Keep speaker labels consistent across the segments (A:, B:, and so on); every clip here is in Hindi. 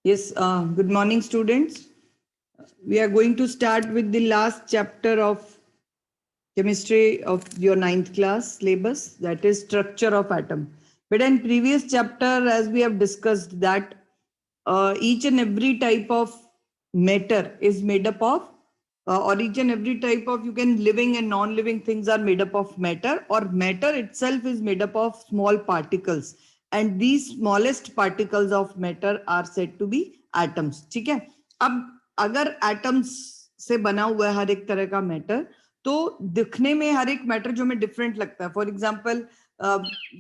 A: Yes, good morning, students. We are going to start with the last chapter of chemistry of your ninth class syllabus, that is structure of atom. But in previous chapter, as we have discussed, that each and every type of matter is made up of, or each and every type of you can living and non-living things are made up of matter, or matter itself is made up of small particles, and these smallest particles of matter are said to be atoms. ठीक है. अब अगर atoms से बना हुआ है हर एक तरह का मैटर, तो दिखने में हर एक मैटर जो हमें डिफरेंट लगता है. For example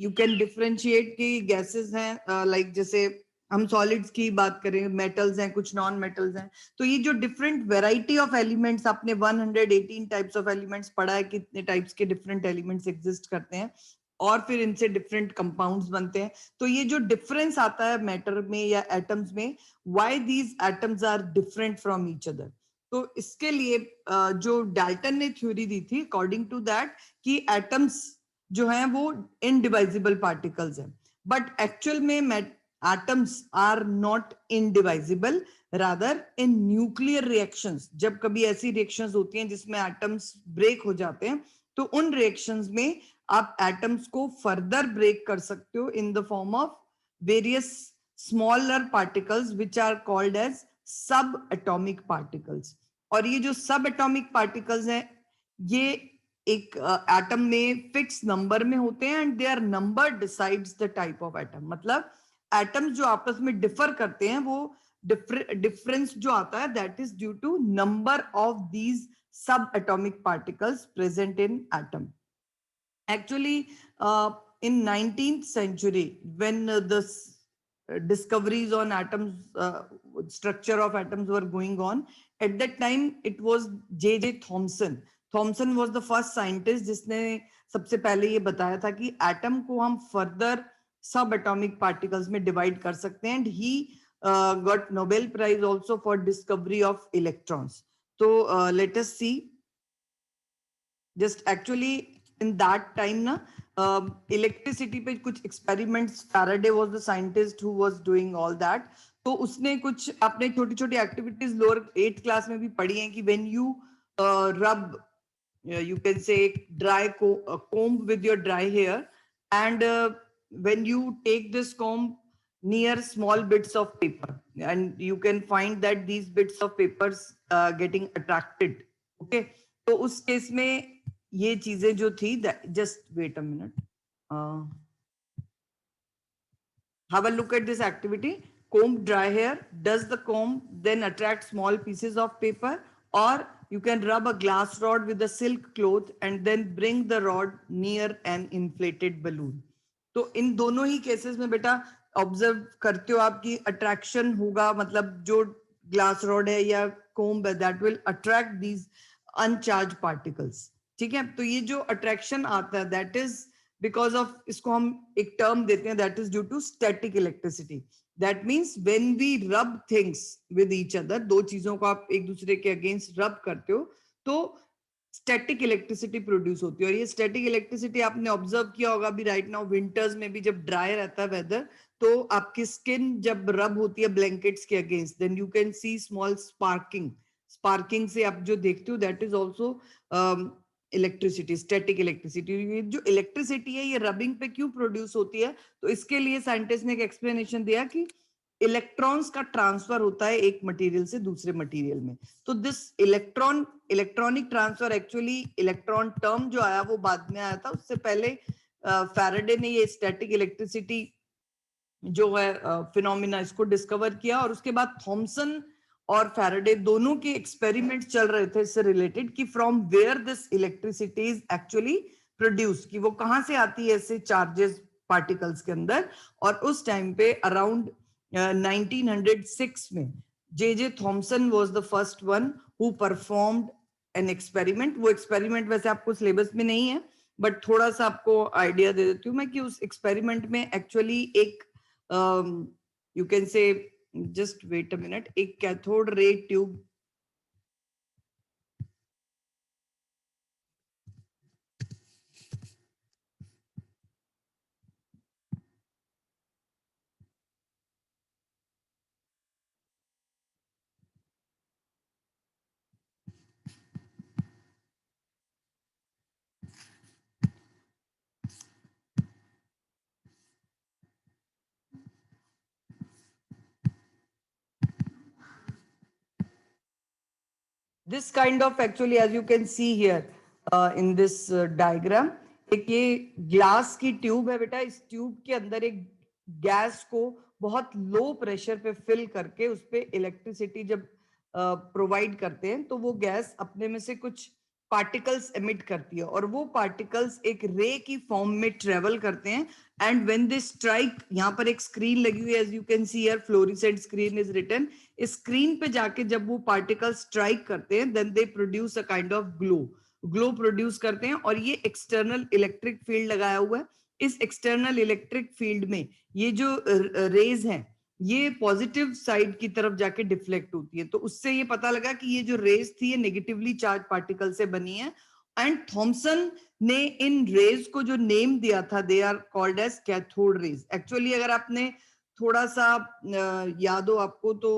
A: you can differentiate कि गैसेस हैं, लाइक जैसे हम सॉलिड्स की बात करें, मेटल्स हैं, कुछ नॉन मेटल्स हैं. तो ये जो डिफरेंट वेराइटी ऑफ एलिमेंट्स, आपने 118 टाइप्स ऑफ एलिमेंट्स पढ़ा है, कितने टाइप्स के डिफरेंट एलिमेंट्स एग्जिस्ट करते हैं और फिर इनसे डिफरेंट कंपाउंड्स बनते हैं. तो ये जो डिफरेंस आता है मैटर में या एटम्स में, why these atoms are different from each other. तो इसके लिए जो डाल्टन ने थ्योरी दी थी, अकॉर्डिंग टू दैट, कि एटम्स जो हैं वो इनडिवाइजिबल पार्टिकल्स हैं. बट एक्चुअल में atoms are not indivisible, rather in nuclear reactions. जब कभी ऐसी रिएक्शंस होती हैं जिसमें एटम्स ब्रेक हो जाते हैं, तो उन रिएक्शंस में आप एटम्स को फर्दर ब्रेक कर सकते हो in the form of various smaller particles which are called as sub atomic particles. और ये जो सब एटॉमिक पार्टिकल्स हैं, ये एक एटम में फिक्स नंबर में होते हैं, and they are number decides the type of atom. मतलब एटम्स जो आपस में डिफर करते हैं, वो डिफरेंस जो आता है, that is due to number of these सब atomic particles present in atom. Actually, in 19th century, when the discoveries on atoms, structure of atoms were going on, at that time it was J.J. Thomson. Thomson was the first scientist जिसने सबसे पहले ये बताया था कि एटम को हम फर्दर सब एटॉमिक पार्टिकल्स में डिवाइड कर सकते हैं, and he got Nobel Prize also for discovery of electrons. So let us see. Just actually in that time na, electricity पे कुछ experiments, Faraday was the scientist who was doing all that. तो उसने कुछ आपने छोटी छोटी एक्टिविटीज लोअर 8th क्लास में भी पढ़ी हैं कि when you rub, you can say, dry comb with your dry hair, and when you take this comb near small bits of paper, and you can find that these bits of papers getting attracted. Okay, तो उस केस में ये चीजें जो थी, just wait a minute, have a look at this activity. Comb dry hair. Does the comb then attract small pieces of paper, or you can rub a glass rod with a silk cloth and then bring the rod near an inflated balloon. तो इन दोनों ही केसेस में बेटा ऑब्जर्व करते हो आप कि अट्रैक्शन होगा, मतलब जो ग्लास रॉड है या कोम्ब है, that will attract these अनचार्ज particles. ठीक है, तो ये जो अट्रैक्शन आता है, दैट इज बिकॉज ऑफ, इसको हम एक टर्म देते हैं, that is due to static electricity. That means when we rub things with each other, दो चीजों को आप एक दूसरे के अगेंस्ट रब करते हो, तो स्टैटिक इलेक्ट्रिसिटी प्रोड्यूस होती है. और ये स्टैटिक इलेक्ट्रिसिटी आपने ऑब्जर्व किया होगा भी, राइट नाउ विंटर्स में भी जब ड्राई रहता है वेदर, तो आपकी स्किन जब रब होती है ब्लैंकेट्स के against, then you can see small sparking. Sparking से आप जो देखते हो, that is also electricity, static electricity. जो इलेक्ट्रिसिटी है, ये रबिंग पे क्यों प्रोड्यूस होती है, तो इसके लिए साइंटिस्ट ने एक एक्सप्लेनेशन दिया कि इलेक्ट्रॉन्स का ट्रांसफर होता है एक मटेरियल से दूसरे मटेरियल में. तो this electronic transfer, actually electron term जो आया वो बाद में आया था. उससे पहले फैराडे ने ये स्टैटिक इलेक्ट्रिसिटी जो है फिनोमिना, इसको डिस्कवर किया. और उसके बाद थॉमसन और फैराडे दोनों के एक्सपेरिमेंट्स चल रहे थे इससे रिलेटेड, कि from where this electricity is actually produce, कि वो कहां से आती है ऐसे चार्जेस पार्टिकल्स के अंदर. और उस टाइम पे अराउंड 1906 में J Thomson was the first one who performed an experiment. वो एक्सपेरिमेंट वैसे आपको सिलेबस में नहीं है, बट थोड़ा सा आपको आइडिया दे देती हूँ मैं कि उस एक्सपेरिमेंट में एक्चुअली एक, you can say, just wait a minute, एक cathode ray tube, this kind of actually, as you can see here in this diagram, एक ये ग्लास की ट्यूब है बेटा. इस ट्यूब के अंदर एक गैस को बहुत लो प्रेशर पे फिल करके उस पे इलेक्ट्रिसिटी जब प्रोवाइड करते हैं तो वो गैस अपने में से कुछ पार्टिकल्स एमिट करती है और वो पार्टिकल्स एक रे की फॉर्म में ट्रेवल करते हैं. एंड व्हेन दे स्ट्राइक, यहाँ पर एक स्क्रीन लगी हुई है, as you can see here fluorescent screen is written. इस स्क्रीन पे जाके जब वो पार्टिकल्स स्ट्राइक करते हैं then they produce a kind of glow produce करते हैं. और ये एक्सटर्नल इलेक्ट्रिक फील्ड लगाया हुआ है. इस एक्सटर्नल इलेक्ट्रिक फील्ड में ये जो रेज हैं ये पॉजिटिव साइड की तरफ जाके डिफ्लेक्ट होती है. तो उससे ये पता लगा कि ये जो रेज थी ये नेगेटिवली चार्ज पार्टिकल से बनी है. एंड थॉमसन ने इन रेज को जो नेम दिया था, they are called as cathode rays. Actually अगर आपने थोड़ा सा याद हो आपको तो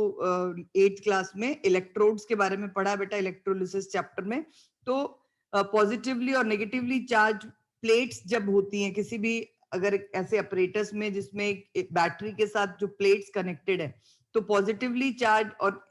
A: 8th क्लास में इलेक्ट्रोड्स के बारे में पढ़ा बेटा, इलेक्ट्रोलिसिस चैप्टर में. तो पॉजिटिवली और नेगेटिवली चार्ज प्लेट्स जब होती हैं किसी भी अगर ऐसे अपरेटस में जिसमें एक बैटरी के साथ जो प्लेट्स कनेक्टेड है, तो पॉजिटिवली चार्ज और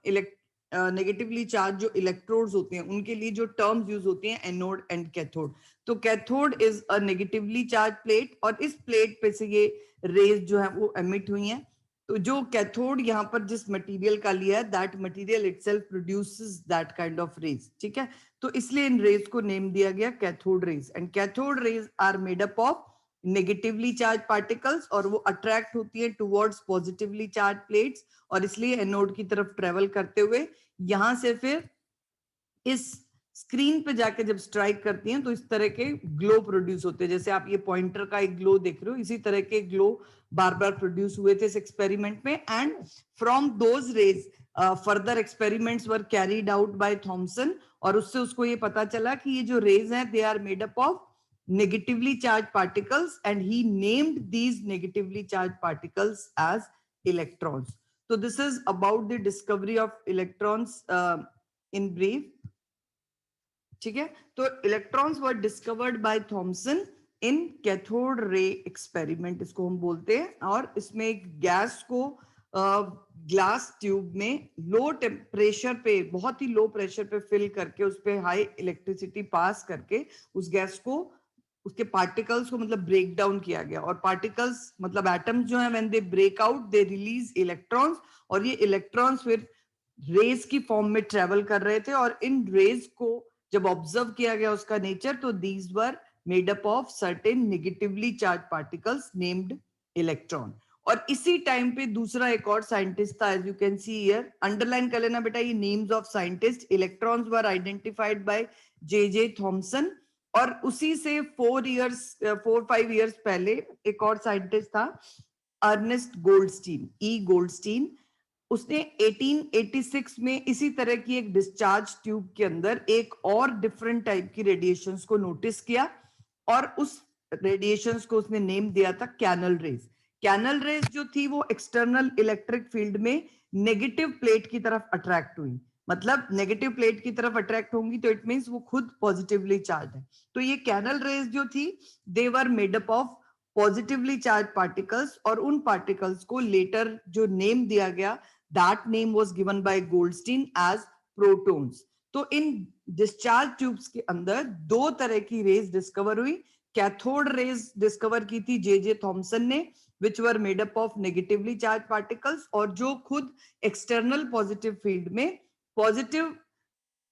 A: नेगेटिवली चार्ज जो इलेक्ट्रोड्स होते हैं उनके लिए जो टर्म्स यूज होती हैं एनोड एंड कैथोड. तो cathode is a negatively charge plate और इस प्लेट पे से ये रेज जो है वो एमिट हुई हैं. तो जो कैथोड यहाँ पर जिस मटेरियल का लिया है that material itself produces that kind of rays. ठीक है, तो इसलिए इन रेज को नेम दिया गया cathode rays. And cathode rays are made up of negatively charge particles और वो अट्रैक्ट होती है टुवर्ड्स पॉजिटिवली चार्ज प्लेट्स और इसलिए एनोड की तरफ ट्रेवल करते हुए यहां से फिर इस स्क्रीन पे जाके जब स्ट्राइक करती हैं तो इस तरह के ग्लो प्रोड्यूस होते हैं. जैसे आप ये पॉइंटर का एक ग्लो देख रहे हो, इसी तरह के ग्लो बार बार प्रोड्यूस हुए थे इस एक्सपेरिमेंट में. And from those rays further experiments were carried out by Thomson और उससे उसको ये पता चला कि ये जो रेज हैं they are made up of negatively charged particles and he named these negatively charged particles as electrons. So this is about the discovery of electrons in brief. ठीक है, तो electrons were discovered by Thomson in cathode ray experiment इसको हम बोलते हैं. और इसमें एक गैस को ग्लास ट्यूब में लो टेम्परेचर पे, बहुत ही लो प्रेशर पे फिल करके उस पे हाई इलेक्ट्रिसिटी पास करके उस गैस को, उसके पार्टिकल्स को मतलब ब्रेक डाउन किया गया. और पार्टिकल्स मतलब एटम्स जो है when they break out they release electrons और ये इलेक्ट्रॉन्स फिर रेज की फॉर्म में ट्रेवल कर रहे थे. और इन रेज को जब ऑब्जर्व किया गया उसका नेचर, तो these were made up of certain negatively charge particles named electron. और इसी टाइम पे दूसरा एक और साइंटिस्ट था, as you can see here, underline कर लेना बेटा ये names of scientist. Electrons were identified by J Thomson और उसी से 4-5 इयर्स पहले एक और साइंटिस्ट था अर्नेस्ट गोल्डस्टीन, गोल्डस्टीन. उसने 1886 में इसी तरह की एक डिस्चार्ज ट्यूब के अंदर एक और डिफरेंट टाइप की रेडिएशंस को नोटिस किया और उस रेडिएशंस को उसने नेम दिया था कैनल रेज. कैनल रेज जो थी वो एक्सटर्नल इलेक्ट्रिक फील्ड में नेगेटिव प्लेट की तरफ अट्रैक्ट हुई. मतलब नेगेटिव प्लेट की तरफ अट्रैक्ट होंगी तो इट मींस वो खुद पॉजिटिवली चार्ज है. तो ये कैनल रेज जो थी they were made up of positively charge particles और उन पार्टिकल्स को लेटर जो नेम दिया गया that name was given by Goldstein as protons. तो इन डिस्चार्ज ट्यूब्स के अंदर दो तरह की रेज डिस्कवर हुई. कैथोड रेज डिस्कवर की थी जे थॉमसन ने which were made up of negatively charged particles और जो खुद एक्सटर्नल पॉजिटिव फील्ड में पॉजिटिव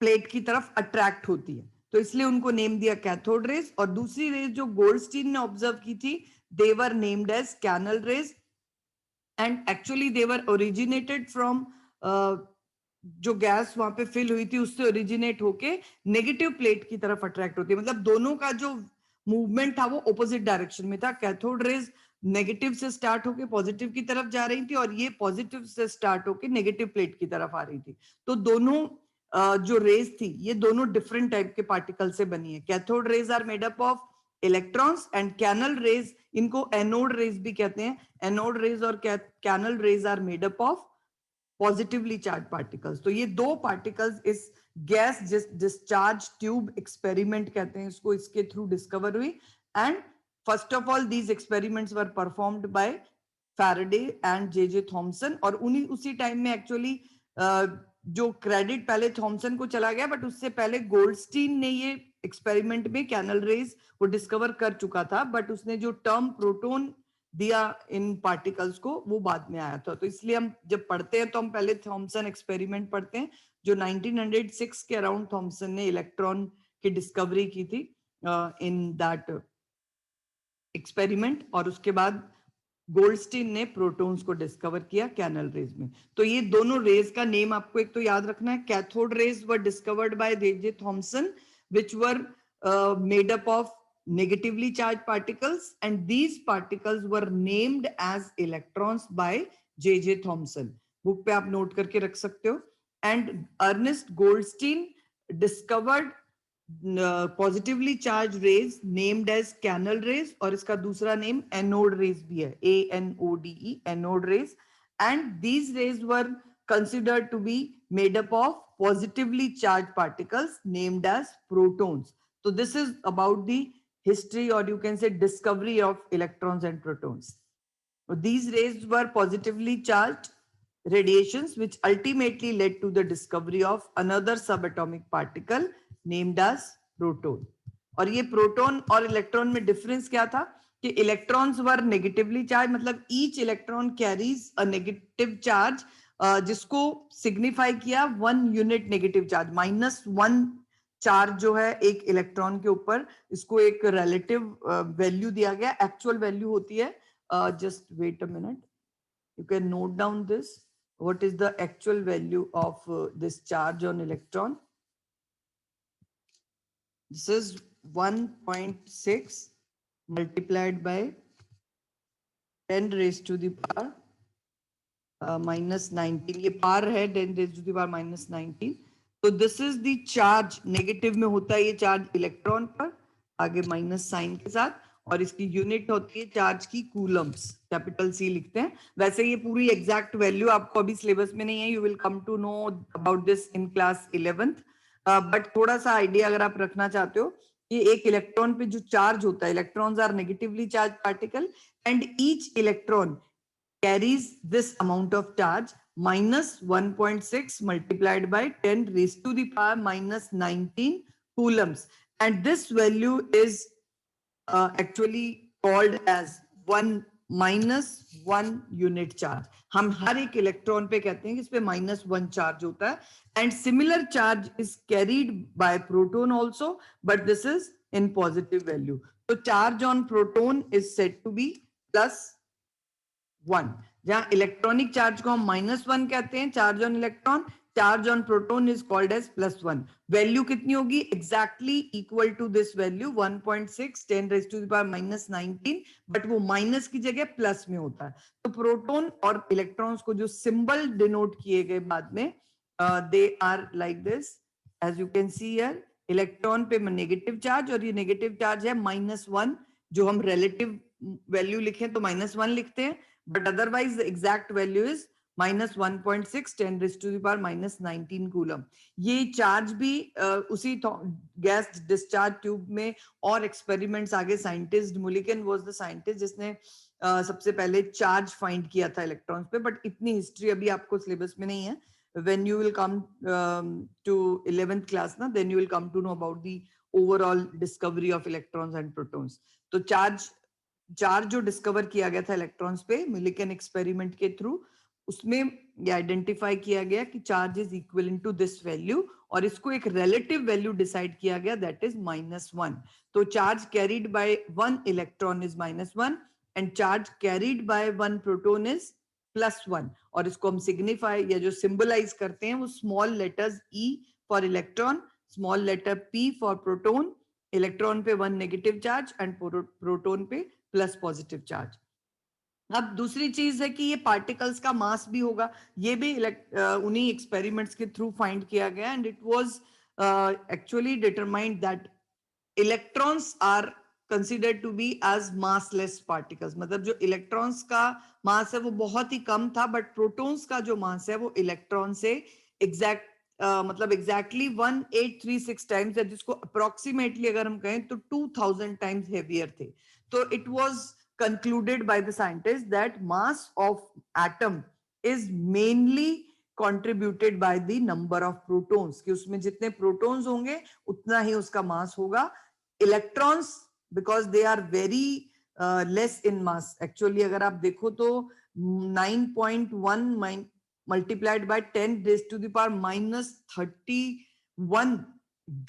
A: प्लेट की तरफ अट्रैक्ट होती है. तो इसलिए उनको नेम दिया कैथोड रेज. और दूसरी रेज जो गोल्डस्टीन ने ऑब्जर्व की थी they were named as canal rays and actually they were originated from जो गैस वहां पे फिल हुई थी उससे ओरिजिनेट होके नेगेटिव प्लेट की तरफ अट्रैक्ट होती है. मतलब दोनों का जो मूवमेंट था वो ऑपोजिट डायरेक्शन में था. कैथोड रेज नेगेटिव से स्टार्ट होके पॉजिटिव की तरफ जा रही थी और ये पॉजिटिव से स्टार्ट होके नेगेटिव प्लेट की तरफ आ रही थी. तो दोनों जो रेज थी ये दोनों डिफरेंट टाइप के पार्टिकल से बनी है. Cathode rays are made up of electrons and canal rays, इनको एनोड रेज भी कहते हैं. एनोड रेज और canal rays are made up of positively charge particles. तो ये दो पार्टिकल्स इस गैस डिस्चार्ज ट्यूब एक्सपेरिमेंट कहते हैं इसको, इसके थ्रू डिस्कवर हुई. And first of all these experiments were performed by Faraday and J Thomson. और उसी टाइम में एक्चुअली जो क्रेडिट पहले थॉमसन को चला गया, बट उससे पहले गोल्डस्टीन ने ये एक्सपेरिमेंट में कैनल रेज वो डिस्कवर कर चुका था, बट उसने जो टर्म प्रोटॉन दिया इन पार्टिकल्स को वो बाद में आया था। तो इसलिए हम जब पढ़ते हैं तो हम पहले थॉमसन एक्सपेरिमेंट पढ़ते हैं, जो 1906 के अराउंड थॉमसन ने इलेक्ट्रॉन की डिस्कवरी की थी इन दैट एक्सपेरिमेंट, और उसके बाद गोल्डस्टीन ने प्रोटॉन्स को डिस्कवर किया कैनल रेज में। तो ये दोनों रेज का नेम आपको एक तो याद रखना है, cathode raise were discovered by J Thompson which were made up of negatively charged particles, and these particles were named as electrons by J.J. Thomson. Book पे आप नोट करके रख सकते हो। And Ernest Goldstein discovered positively charge rays named as canal rays, और इसका दूसरा नेम एनोड रेज भी है, ANODE, anode rays. And these rays were considered to be made up of positively charged particles named as protons. So this is about the history, or you can say discovery, of electrons and protons. So these rays were positively charged radiations which ultimately led to the discovery of another subatomic particle named as proton. और ये प्रोटॉन और इलेक्ट्रॉन में डिफरेंस क्या था कि इलेक्ट्रॉन्स वर नेगेटिवली चार्ज, मतलब each electron carries a negative charge, जिसको सिग्निफाई किया 1 यूनिट नेगेटिव चार्ज, -1 चार्ज जो है एक इलेक्ट्रॉन के ऊपर, इसको एक रिलेटिव वैल्यू दिया गया। एक्चुअल वैल्यू होती है, just wait a minute, you can note down this, what is the actual value of this charge on electron. This is 1.6 multiplied by 10 raised to the power -19, ये पार है 10 raised to the power -19। तो this is the charge, negative में होता है ये चार्ज इलेक्ट्रॉन पर, आगे माइनस साइन के साथ, और इसकी यूनिट होती है चार्ज की कूलम्स, कैपिटल C लिखते हैं। वैसे ये पूरी एग्जैक्ट वैल्यू आपको अभी सिलेबस में नहीं है, you will come to know about this in class 11th, but थोड़ा सा आइडिया अगर आप रखना चाहते हो कि एक इलेक्ट्रॉन पे जो चार्ज होता है, electrons are negatively charge particle, and each electron carries this amount of charge, -1.6 multiplied by 10 raised to the power -19 coulombs, and this value is actually called as 1 unit charge. हम हर एक इलेक्ट्रॉन पे कहते हैं कि इस पे -1 चार्ज होता है, and similar charge is carried by proton also, but this is in positive value. तो charge on proton is said to be +1, जहां इलेक्ट्रॉनिक चार्ज को हम -1 कहते हैं, charge on electron, charge on proton is called as +1। Value कितनी होगी? Exactly equal to this value 1.6 10 raised to the power -19, but वो माइनस की जगह प्लस में होता है। तो प्रोटॉन और इलेक्ट्रॉन्स को जो सिंबल डिनोट किए गए बाद में, they are like this, as you can see here, electron पे नेगेटिव चार्ज, और ये नेगेटिव चार्ज है -1, जो हम रिलेटिव वैल्यू लिखें तो -1 लिखते हैं, but otherwise the exact value is -1.6 10 raised to the power -19 coulomb. ये चार्ज भी उसी गैस डिस्चार्ज ट्यूब में और एक्सपेरिमेंट्स आगे, scientist Mulliken was the scientist जिसने सबसे पहले चार्ज फाइंड किया था इलेक्ट्रॉन्स पे, बट इतनी हिस्ट्री अभी आपको सिलेबस में नहीं है। when you will come to 11th class na, then you will come to know about the overall discovery of electrons and protons. तो चार्ज जो डिस्कवर किया गया था इलेक्ट्रॉन्स पे मिलिकन एक्सपेरिमेंट के थ्रू, उसमें ये आइडेंटिफाई किया गया कि charge is equivalent to this value, और इसको एक रिलेटिव वैल्यू डिसाइड किया गया, दैट इज -1। तो charge carried bye 1 electron is -1, and charge carried bye 1 proton is +1, और इसको हम सिग्निफाई या जो सिंबलाइज करते हैं वो small letters E for electron, small letter P for proton, electron पे 1 नेगेटिव चार्ज एंड प्रोटॉन पे प्लस पॉजिटिव चार्ज। अब दूसरी चीज है कि ये पार्टिकल्स का मास भी होगा, ये भी उन्हीं एक्सपेरिमेंट्स के थ्रू फाइंड किया गया, and it was actually determined that electrons are considered to be as massless particles, मतलब जो इलेक्ट्रॉन्स का मास है वो बहुत ही कम था, बट प्रोटॉन्स का जो मास है वो इलेक्ट्रॉन से एग्जैक्ट मतलब एग्जैक्टली 1836 टाइम्स है, जिसको अप्रोक्सीमेटली अगर हम कहें तो 2000 टाइम्स हेवियर थे। तो it was concluded by the scientists that mass of atom is mainly contributed by the number of protons, कि उसमें जितने protons होंगे उतना ही उसका mass होगा. Electrons, because they are very less in mass. Actually अगर आप देखो तो 9.1 multiplied by 10 raised to the power minus 31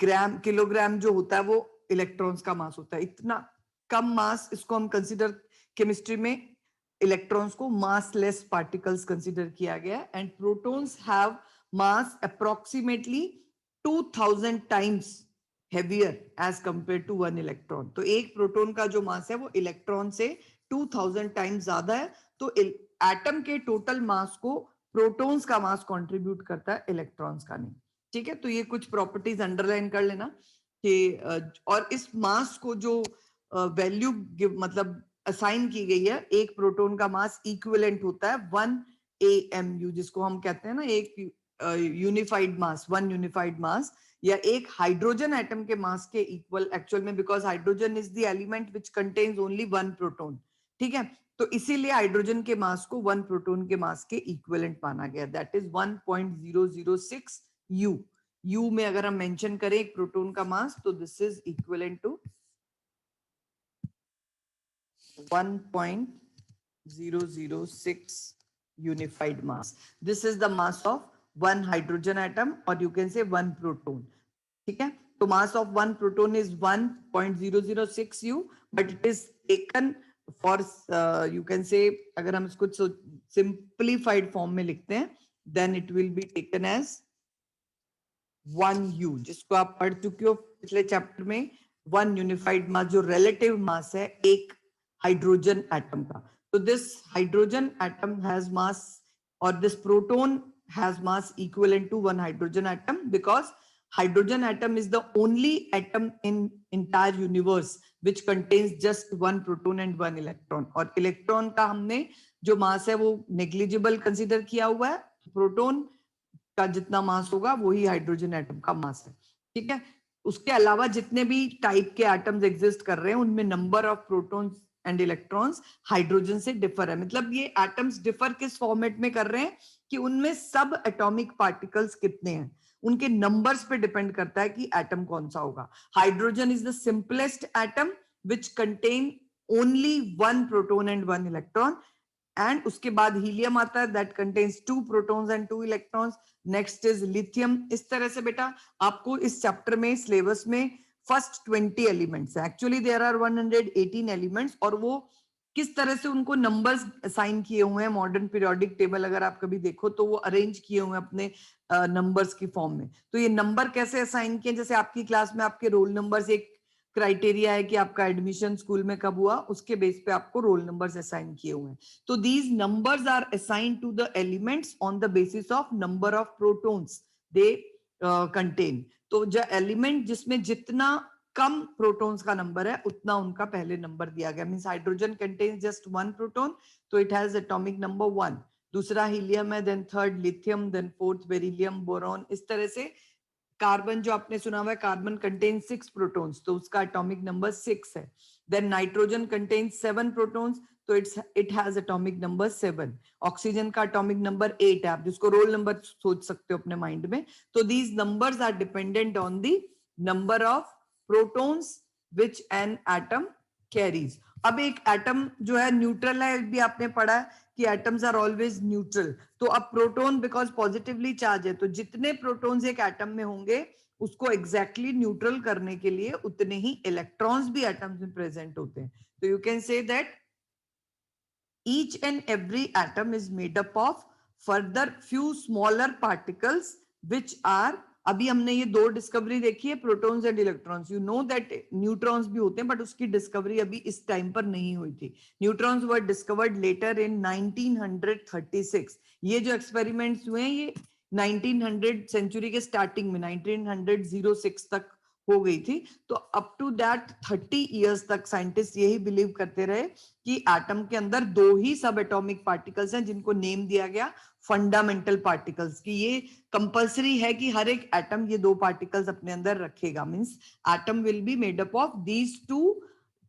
A: gram kilogram जो होता है वो इलेक्ट्रॉन्स का मास होता है. इतना कम मास, इसको हम कंसीडर केमिस्ट्री में इलेक्ट्रॉन्स को मासलेस पार्टिकल्स कंसीडर किया गया है. And protons have mass approximately 2000 times heavier as compare to one electron. तो एक प्रोटॉन का जो मास है वो इलेक्ट्रॉन से 2000 टाइम्स ज्यादा है. तो एटम के टोटल मास को प्रोटॉन्स का मास कंट्रीब्यूट करता है, इलेक्ट्रॉन्स का नहीं. ठीक है, तो ये कुछ प्रॉपर्टीज अंडरलाइन कर लेना कि और इस मास को जो वैल्यू मतलब असाइन की गई है, एक प्रोटॉन का मास इक्विवेलेंट होता है 1 AMU, जिसको हम कहते हैं ना एक यूनिफाइड मास, 1 यूनिफाइड मास, या एक हाइड्रोजन एटम के मास के इक्वल एक्चुअल में, because hydrogen is the element which contains only 1 proton. ठीक है, तो इसीलिए हाइड्रोजन के मास को 1 प्रोटॉन के मास के इक्विवेलेंट माना गया. That is 1.006 U. U में अगर हम मेंशन करें एक प्रोटॉन का मास, तो this is equivalent to 1.006 unified mass. This is the mass of one hydrogen atom, or you can say one proton. ठीक है, तो mass of one proton is 1.006 U, but it is taken for you can say, अगर हम इसको simplified form में लिखते हैं, then it will be taken as 1 U, जिसको आप पढ़ चुके हो पिछले चैप्टर में. 1 यूनिफाइड मास जो रिलेटिव मास है एक हाइड्रोजन एटम का. तो this hydrogen atom has mass, और this proton has mass equivalent to 1 hydrogen atom, because hydrogen atom is the only atom in entire universe which contains just 1 proton and 1 electron. और इलेक्ट्रॉन का हमने जो मास है वो नेग्लिजिबल कंसीडर किया हुआ है. प्रोटॉन का जितना मास होगा वही हाइड्रोजन एटम का मास है. ठीक है, उसके अलावा जितने भी टाइप के एटम्स एग्जिस्ट कर रहे हैं उनमें number of protons and electrons hydrogen से डिफर है. मतलब ये एटम्स डिफर किस फॉर्मेट में कर रहे हैं कि उनमें सब एटॉमिक पार्टिकल्स कितने हैं, उनके नंबर्स पे डिपेंड करता है कि एटम कौन सा होगा. Hydrogen is the simplest atom which contain only 1 proton and 1 electron. And उसके बाद हीलियम आता है, that contains 2 protons and 2 electrons. Next is lithium. इस तरह से बेटा आपको इस चैप्टर में सिलेबस में फर्स्ट 20 एलिमेंट्स है. एक्चुअली देयर आर 118 एलिमेंट्स, और वो किस तरह से उनको नंबर्स असाइन किए हुए हैं. मॉडर्न पीरियोडिक टेबल अगर आप कभी देखो तो वो अरेंज किए हुए हैं अपने नंबर्स की फॉर्म में. तो ये नंबर कैसे असाइन किए, जैसे आपकी क्लास में आपके रोल नंबर्स एक क्राइटेरिया है कि आपका एडमिशन स्कूल में कब हुआ, उसके बेस पे आपको रोल नंबर्स असाइन किए हुए हैं. तो these numbers are assigned to the elements on the basis of number of protons they contain. तो जो एलिमेंट जिसमें जितना कम प्रोटॉन्स का नंबर है उतना उनका पहले नंबर दिया गया. Means hydrogen contains just 1 proton, तो इट हैज एटॉमिक नंबर 1. दूसरा हीलियम है, then third lithium, then fourth beryllium, boron. इस तरह से कार्बन जो आपने सुना हुआ है, कार्बन कंटेन्स 6 प्रोटॉन्स, तो उसका एटॉमिक नंबर 6 है. देन नाइट्रोजन कंटेन्स 7 प्रोटॉन्स, तो it has atomic number 7. Oxygen का एटॉमिक नंबर 8 है, आप जिसको रोल नंबर सोच सकते हो अपने माइंड में. तो these numbers are dependent on the number of protons which an atom carries. अब एक एटम जो है न्यूट्रल है, भी आपने पढ़ा है कि एटम्स आर ऑलवेज न्यूट्रल. तो अब प्रोटॉन बिकॉज पॉजिटिवली चार्ज है, तो जितने प्रोटॉन्स एक एटम में होंगे उसको एग्जैक्टली न्यूट्रल करने के लिए उतने ही इलेक्ट्रॉन्स भी एटम्स में प्रेजेंट होते हैं. तो you can say that each and every atom is made up of further few smaller particles which are, अभी हमने ये दो डिस्कवरी देखी है, protons and electrons. You know that neutrons भी होते हैं, बट उसकी डिस्कवरी अभी इस टाइम पर नहीं हुई थी. न्यूट्रॉन्स वर डिस्कवर्ड लेटर इन 1936. ये जो एक्सपेरिमेंट्स हुए हैं ये 1900 सेंचुरी के स्टार्टिंग में 1906 तक हो गई थी. तो अप टू दैट 30 इयर्स तक साइंटिस्ट यही बिलीव करते रहे कि एटम के अंदर 2 ही सब एटॉमिक पार्टिकल्स हैं जिनको नेम दिया गया फंडामेंटल पार्टिकल्स. की ये कंपल्सरी है कि हर एक एटम ये 2 पार्टिकल्स अपने अंदर रखेगा. Means atom will be made up of these 2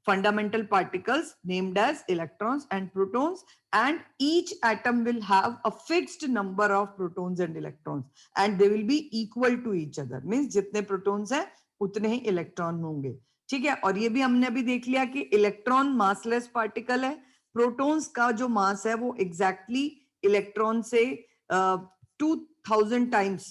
A: fundamental particles named as electrons and protons, and each atom will have a fixed number of protons and electrons and they will be equal to each other. Means जितने protons हैं उतने ही electron होंगे. ठीक है, और ये भी हमने अभी देख लिया कि इलेक्ट्रॉन मासलेस पार्टिकल है. प्रोटॉन्स का जो मास है वो एग्जैक्टली इलेक्ट्रॉन से 2000 टाइम्स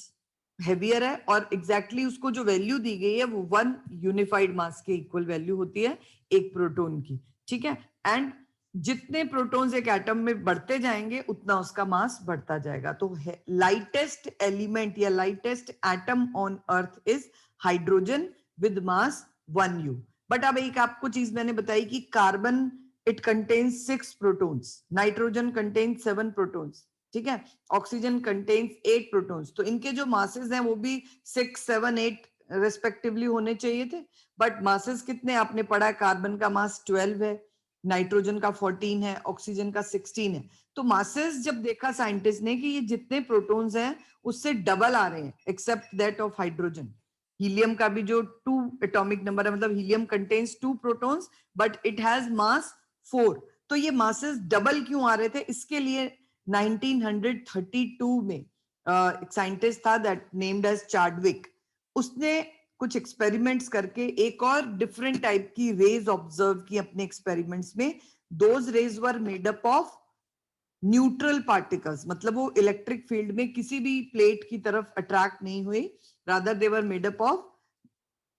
A: हेवियर है और एग्जैक्टली उसको जो वैल्यू दी गई है वो 1 यूनिफाइड मास के इक्वल वैल्यू होती है एक प्रोटॉन की. ठीक है, एंड जितने प्रोटॉन्स एक एटम में बढ़ते जाएंगे उतना उसका मास बढ़ता जाएगा. तो लाइटेस्ट एलिमेंट या lightest atom on earth is hydrogen with mass 1u. But अब एक आपको चीज मैंने बताई कि carbon it contains 6 protons, nitrogen contains 7 protons. ठीक है, ऑक्सीजन कंटेन्स 8 प्रोटॉन्स. तो इनके जो मासेस हैं वो भी 6, 7, 8 रेस्पेक्टिवली होने चाहिए थे. बट मासेस कितने आपने पढ़ा है, कार्बन का मास 12 है, नाइट्रोजन का 14 है, ऑक्सीजन का 16 है. तो मासेस जब देखा साइंटिस्ट ने कि ये जितने प्रोटॉन्स हैं उससे डबल आ रहे हैं except that of hydrogen. Helium का भी जो 2 एटॉमिक नंबर है, मतलब helium contains 2 protons but it has mass 4. तो ये मासेस डबल क्यों आ रहे थे, इसके लिए 1932 में एक साइंटिस्ट था दैट नेम्ड एज चार्डविक. उसने कुछ एक्सपेरिमेंट्स करके एक और डिफरेंट टाइप की रेज ऑब्जर्व की अपने एक्सपेरिमेंट्स में. Those raise were made up of neutral particles, मतलब वो इलेक्ट्रिक फील्ड में किसी भी प्लेट की तरफ अट्रैक्ट नहीं हुए, rather they were made up of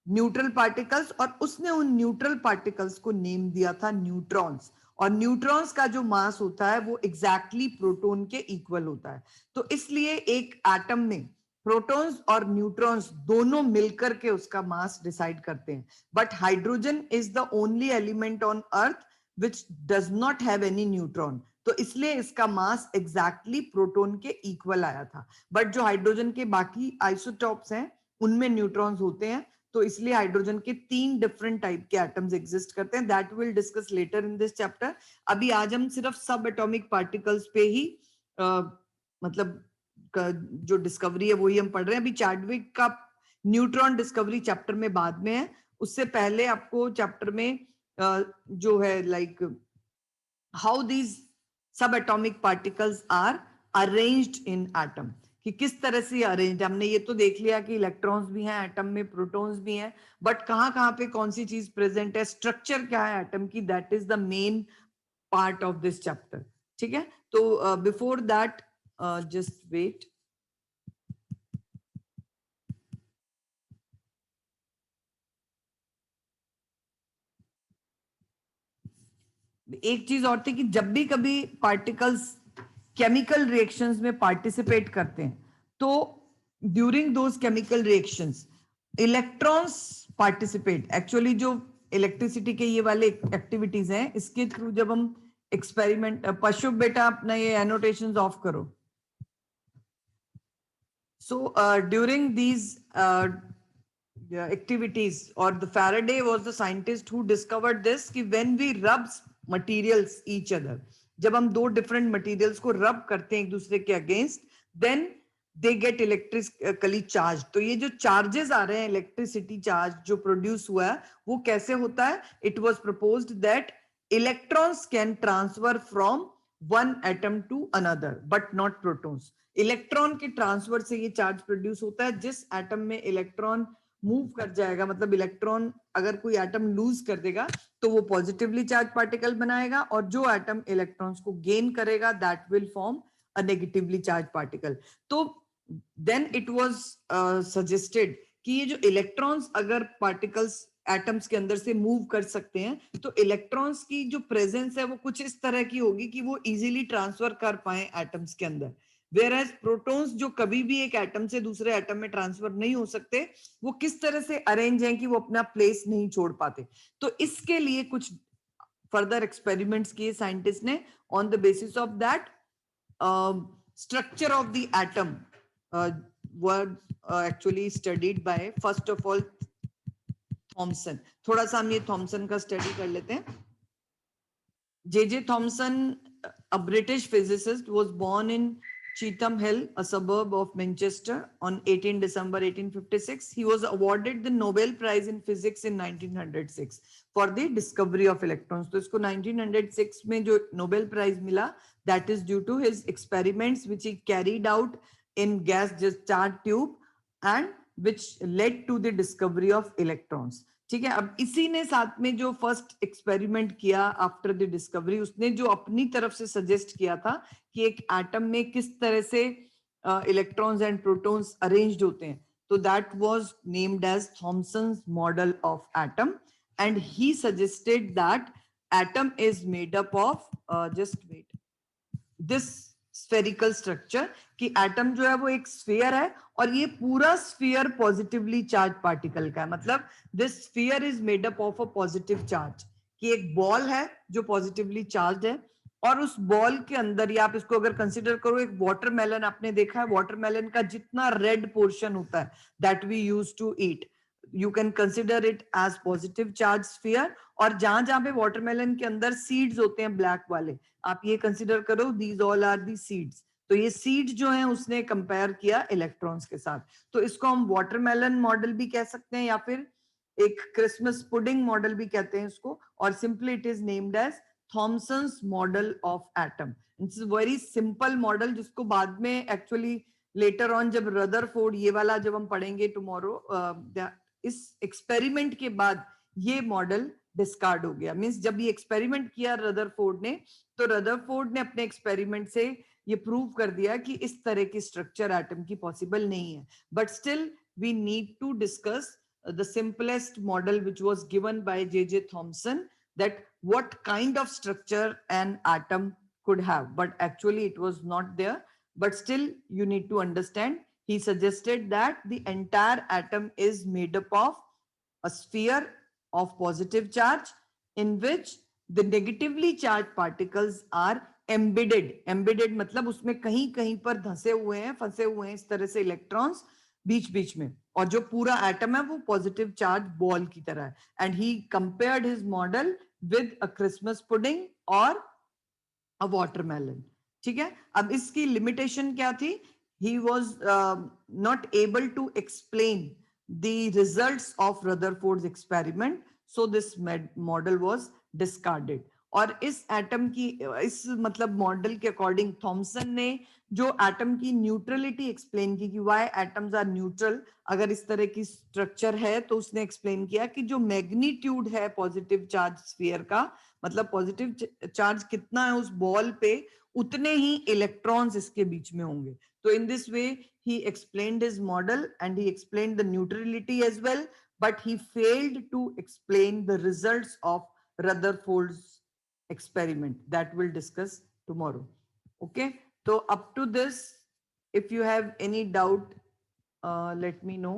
A: neutral particles. और उसने उन न्यूट्रल पार्टिकल्स को नेम दिया था न्यूट्रॉन्स. और न्यूट्रॉन्स का जो मास होता है वो एग्जैक्टली प्रोटॉन के इक्वल होता है. तो इसलिए एक एटम में प्रोटॉन्स और न्यूट्रॉन्स दोनों मिलकर के उसका मास डिसाइड करते हैं. But hydrogen is the only element on earth which does not have any neutron. तो इसलिए इसका मास एग्जैक्टली प्रोटॉन के इक्वल आया था. बट जो हाइड्रोजन के बाकी आइसोटॉप्स हैं उनमें न्यूट्रॉन्स होते हैं. तो इसलिए हाइड्रोजन के 3 डिफरेंट टाइप के एटम्स एग्जिस्ट करते हैं. That will discuss later in this chapter. अभी आज हम सिर्फ सब एटॉमिक पार्टिकल्स पे ही मतलब जो डिस्कवरी है वही हम पढ़ रहे हैं. अभी चार्डविक का न्यूट्रॉन डिस्कवरी चैप्टर में बाद में है. उससे पहले आपको चैप्टर में जो है लाइक हाउ दीज सब atomic particles are arranged in atom, कि किस तरह से अरेंज. हमने ये तो देख लिया कि इलेक्ट्रॉन्स भी हैं एटम में, प्रोटॉन्स भी हैं, बट कहाँ कहाँ पे कौन सी चीज प्रेजेंट है, स्ट्रक्चर क्या है एटम की, that is the main part of this chapter. ठीक है, तो बिफोर दैट जस्ट वेट. एक चीज और थी कि जब भी कभी पार्टिकल्स केमिकल रिएक्शंस में पार्टिसिपेट करते हैं तो during those chemical reactions electrons participate. Actually जो इलेक्ट्रिसिटी के ये वाले एक्टिविटीज हैं इसके थ्रू जब हम एक्सपेरिमेंट. पशु बेटा अपना ये एनोटेशंस ऑफ करो. So during these activities, or the Faraday was the scientist who discovered this, कि when we rub materials each other, जब हम दो different materials को rub करते हैं एक दूसरे के against, then they get electrically charged. तो ये जो charges आ रहे हैं, electricity charge जो produce हुआ है वो कैसे होता है. It was proposed that electrons can transfer from one atom to another but not protons. Electron के ट्रांसफर से ये चार्ज प्रोड्यूस होता है. जिस एटम में इलेक्ट्रॉन मूव कर जाएगा, मतलब इलेक्ट्रॉन अगर कोई एटम लूज कर देगा तो वो पॉजिटिवली चार्ज पार्टिकल बनाएगा, और जो एटम इलेक्ट्रॉन्स को गेन करेगा that will form a negatively charge particle. तो देन इट वाज सजेस्टेड कि ये जो इलेक्ट्रॉन्स अगर पार्टिकल्स एटम्स के अंदर से मूव कर सकते हैं तो इलेक्ट्रॉन्स की जो प्रेजेंस है वो कुछ इस तरह की होगी कि वो इजीली ट्रांसफर कर पाए एटम्स के अंदर. Whereas प्रोटॉन्स जो कभी भी एक एटम से दूसरे एटम में ट्रांसफर नहीं हो सकते, वो किस तरह से अरेंज हैं कि वो अपना प्लेस नहीं छोड़ पाते. तो इसके लिए कुछ फर्दर एक्सपेरिमेंट्स किए साइंटिस्ट ने. On the basis of that structure of the atom were actually studied by first of all Thomson. थोड़ा सा हम ये थॉमसन का स्टडी कर लेते हैं. J.J. Thomson, a British physicist, was born in Cheetham Hill, a suburb of Manchester, on 18 December 1856. He was awarded the Nobel Prize in Physics in 1906 for the discovery of electrons. तो इसको 1906 में जो Nobel Prize मिला, that is due to his experiments which he carried out in gas discharge tube and which led to the discovery of electrons. ठीक है, अब इसी ने साथ में जो फर्स्ट एक्सपेरिमेंट किया आफ्टर द डिस्कवरी, उसने जो अपनी तरफ से सजेस्ट किया था कि एक एटम में किस तरह से इलेक्ट्रॉन्स एंड प्रोटॉन्स अरेंज्ड होते हैं, तो that was named as Thomson's model of atom and he suggested that atom is made up of just wait this spherical structure, कि एटम जो है वो एक स्फीयर है और ये पूरा स्फीयर पॉजिटिवली चार्ज पार्टिकल का है. मतलब this sphere is made up of a positive charge, कि एक बॉल है जो पॉजिटिवली चार्ज है और उस बॉल के अंदर, या आप इसको अगर कंसीडर करो एक वाटरमेलन, आपने देखा है वाटरमेलन का जितना रेड पोर्शन होता है that we use to eat, you can consider it as positive charge sphere. और जहां जहां पे वाटरमेलन के अंदर सीड्स होते हैं ब्लैक वाले, आप ये कंसिडर करो these all are the seeds. तो ये सीड्स जो हैं उसने कंपेयर किया इलेक्ट्रॉन्स के साथ. तो इसको हम वाटरमेलन मॉडल भी कह सकते हैं या फिर एक क्रिसमस पुडिंग मॉडल भी कहते हैं इसको, और simply it is named as Thomson's model of atom. It's very simple model जिसको बाद में एक्चुअली लेटर ऑन जब रदरफोर्ड, ये वाला जब हम पढ़ेंगे टुमारो, इस एक्सपेरिमेंट के बाद ये मॉडल डिस्कार्ड हो गया. मींस जब ये एक्सपेरिमेंट किया रदरफोर्ड ने, तो रदरफोर्ड ने अपने एक्सपेरिमेंट से ये प्रूव कर दिया कि इस तरह की स्ट्रक्चर एटम की पॉसिबल नहीं है. But still we need to discuss the simplest model which was given by J.J. Thomson, that what kind of structure an atom could have, but actually it was not there. But still you need to understand, he suggested that the entire atom is made up of a sphere of positive charge in which the negatively charged particles are embedded मतलब उसमें कहीं कहीं पर धंसे हुए हैं, फंसे हुए हैं इस तरह से इलेक्ट्रॉन्स बीच बीच में, और जो पूरा एटम है वो पॉजिटिव चार्ज बॉल की तरह है. And he compared his model with a Christmas pudding और अ वाटरमेलन. ठीक है, अब इसकी लिमिटेशन क्या थी? He was not able to explain the results of Rutherford's experiment, so this model was discarded. और इस एटम की, इस मतलब मॉडल के अकॉर्डिंग थॉमसन ने जो एटम की न्यूट्रलिटी एक्सप्लेन की, कि व्हाई एटम्स आर न्यूट्रल अगर इस तरह की स्ट्रक्चर है, तो उसने एक्सप्लेन किया कि जो मैग्नीट्यूड है पॉजिटिव चार्ज स्फीयर का, मतलब पॉजिटिव चार्ज कितना है उस बॉल पे, उतने ही इलेक्ट्रॉन्स इसके बीच में होंगे. तो in this way he explained his model and he explained the neutrality as well, but he failed to explain the results of Rutherford's experiment that we'll discuss tomorrow. Okay, so up to this, if you have any doubt, let me know.